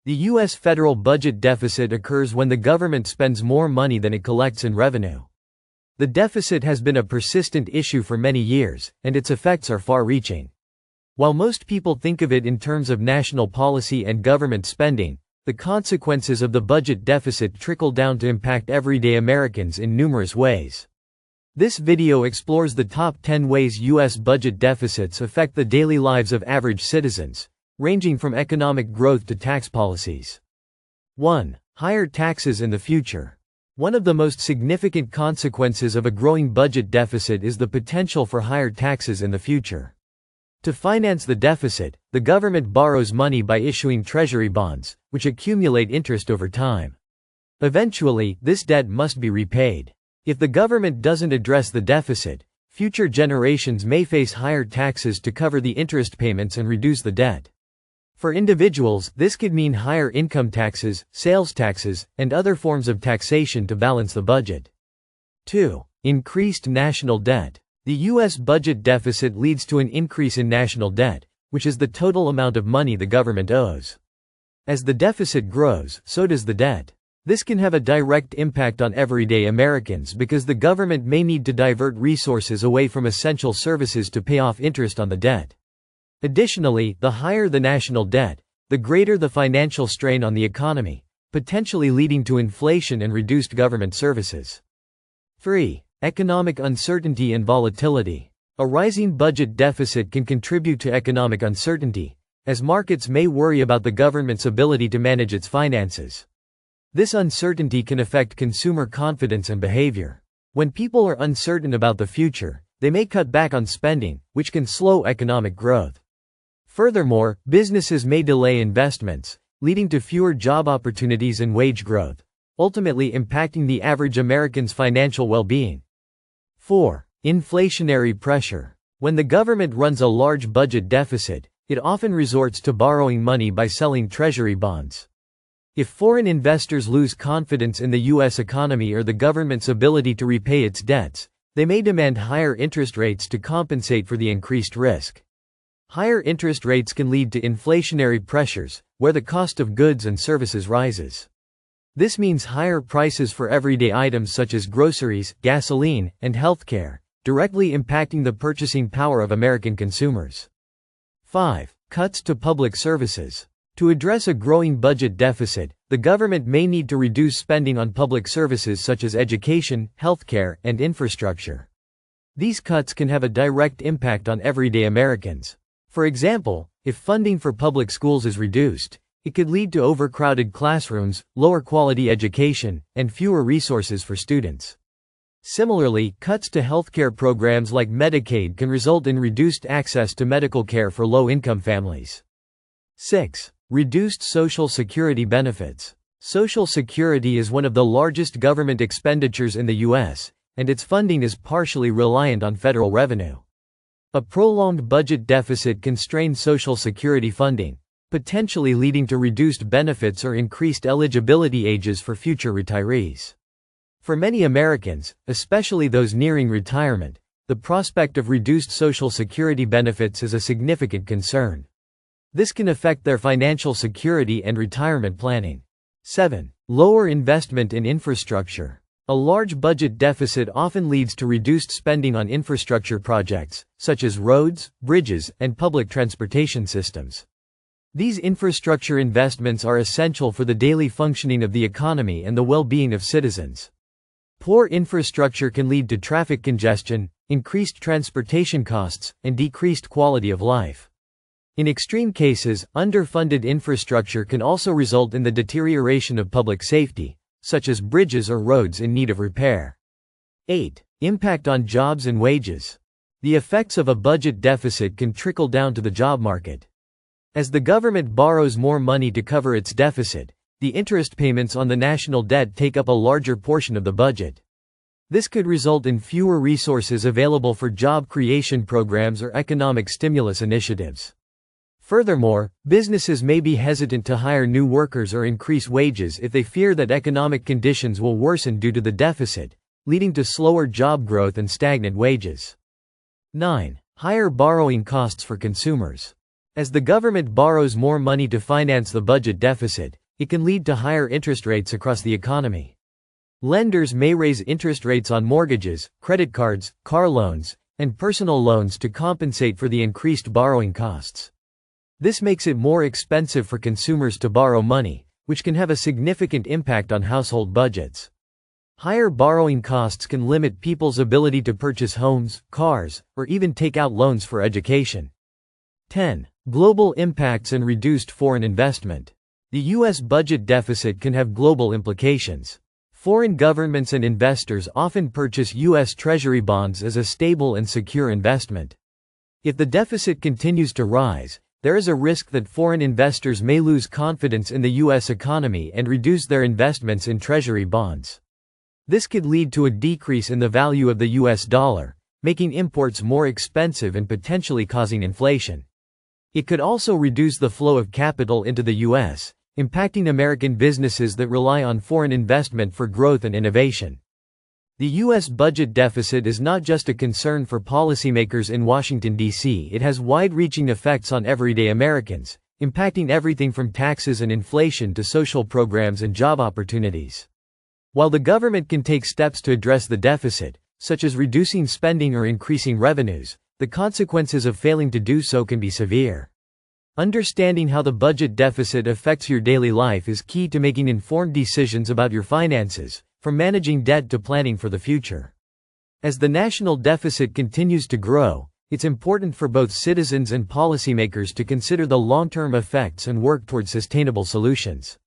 The U.S. federal budget deficit occurs when the government spends more money than it collects in revenue. The deficit has been a persistent issue for many years, and its effects are far-reaching. While most people think of it in terms of national policy and government spending, the consequences of the budget deficit trickle down to impact everyday Americans in numerous ways. This video explores the top 10 ways U.S. budget deficits affect the daily lives of average citizens, ranging from economic growth to tax policies. 1. Higher taxes in the future. One of the most significant consequences of a growing budget deficit is the potential for higher taxes in the future. To finance the deficit, the government borrows money by issuing treasury bonds, which accumulate interest over time. Eventually, this debt must be repaid. If the government doesn't address the deficit, future generations may face higher taxes to cover the interest payments and reduce the debt. For individuals, this could mean higher income taxes, sales taxes, and other forms of taxation to balance the budget. 2. Increased national debt. The U.S. budget deficit leads to an increase in national debt, which is the total amount of money the government owes. As the deficit grows, so does the debt. This can have a direct impact on everyday Americans because the government may need to divert resources away from essential services to pay off interest on the debt. Additionally, the higher the national debt, the greater the financial strain on the economy, potentially leading to inflation and reduced government services. 3. Economic uncertainty and volatility. A rising budget deficit can contribute to economic uncertainty, as markets may worry about the government's ability to manage its finances. This uncertainty can affect consumer confidence and behavior. When people are uncertain about the future, they may cut back on spending, which can slow economic growth. Furthermore, businesses may delay investments, leading to fewer job opportunities and wage growth, ultimately impacting the average American's financial well-being. 4. Inflationary pressure. When the government runs a large budget deficit, it often resorts to borrowing money by selling treasury bonds. If foreign investors lose confidence in the U.S. economy or the government's ability to repay its debts, they may demand higher interest rates to compensate for the increased risk. Higher interest rates can lead to inflationary pressures, where the cost of goods and services rises. This means higher prices for everyday items such as groceries, gasoline, and healthcare, directly impacting the purchasing power of American consumers. 5. Cuts to public services. To address a growing budget deficit, the government may need to reduce spending on public services such as education, healthcare, and infrastructure. These cuts can have a direct impact on everyday Americans. For example, if funding for public schools is reduced, it could lead to overcrowded classrooms, lower quality education, and fewer resources for students. Similarly, cuts to healthcare programs like Medicaid can result in reduced access to medical care for low-income families. 6. Reduced Social Security benefits. Social Security is one of the largest government expenditures in the U.S., and its funding is partially reliant on federal revenue. A prolonged budget deficit can strain Social Security funding, potentially leading to reduced benefits or increased eligibility ages for future retirees. For many Americans, especially those nearing retirement, the prospect of reduced Social Security benefits is a significant concern. This can affect their financial security and retirement planning. 7. Lower investment in infrastructure. A large budget deficit often leads to reduced spending on infrastructure projects, such as roads, bridges, and public transportation systems. These infrastructure investments are essential for the daily functioning of the economy and the well-being of citizens. Poor infrastructure can lead to traffic congestion, increased transportation costs, and decreased quality of life. In extreme cases, underfunded infrastructure can also result in the deterioration of public safety, such as bridges or roads in need of repair. 8. Impact on jobs and wages. The effects of a budget deficit can trickle down to the job market. As the government borrows more money to cover its deficit, the interest payments on the national debt take up a larger portion of the budget. This could result in fewer resources available for job creation programs or economic stimulus initiatives. Furthermore, businesses may be hesitant to hire new workers or increase wages if they fear that economic conditions will worsen due to the deficit, leading to slower job growth and stagnant wages. 9. Higher borrowing costs for consumers. As the government borrows more money to finance the budget deficit, it can lead to higher interest rates across the economy. Lenders may raise interest rates on mortgages, credit cards, car loans, and personal loans to compensate for the increased borrowing costs. This makes it more expensive for consumers to borrow money, which can have a significant impact on household budgets. Higher borrowing costs can limit people's ability to purchase homes, cars, or even take out loans for education. 10. Global impacts and reduced foreign investment. The U.S. budget deficit can have global implications. Foreign governments and investors often purchase U.S. Treasury bonds as a stable and secure investment. If the deficit continues to rise, there is a risk that foreign investors may lose confidence in the U.S. economy and reduce their investments in Treasury bonds. This could lead to a decrease in the value of the U.S. dollar, making imports more expensive and potentially causing inflation. It could also reduce the flow of capital into the U.S., impacting American businesses that rely on foreign investment for growth and innovation. The U.S. budget deficit is not just a concern for policymakers in Washington, D.C. It has wide-reaching effects on everyday Americans, impacting everything from taxes and inflation to social programs and job opportunities. While the government can take steps to address the deficit, such as reducing spending or increasing revenues, the consequences of failing to do so can be severe. Understanding how the budget deficit affects your daily life is key to making informed decisions about your finances, from managing debt to planning for the future. As the national deficit continues to grow, it's important for both citizens and policymakers to consider the long-term effects and work toward sustainable solutions.